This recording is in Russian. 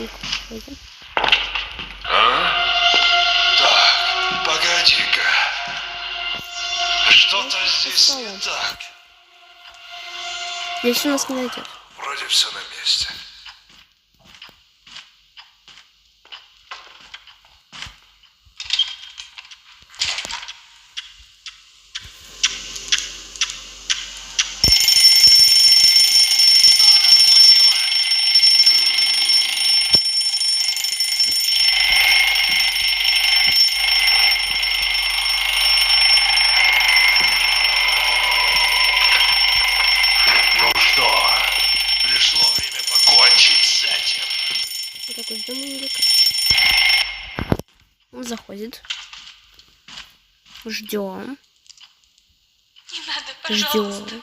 быстренько пойдем. Так, погоди-ка. Что-то здесь не так. Здесь у нас не найдет. Вроде все на месте. Пришло время покончить с этим. Вот так вот ждем Энрика. Он заходит. Ждем. Не надо, пожалуйста. Ждем.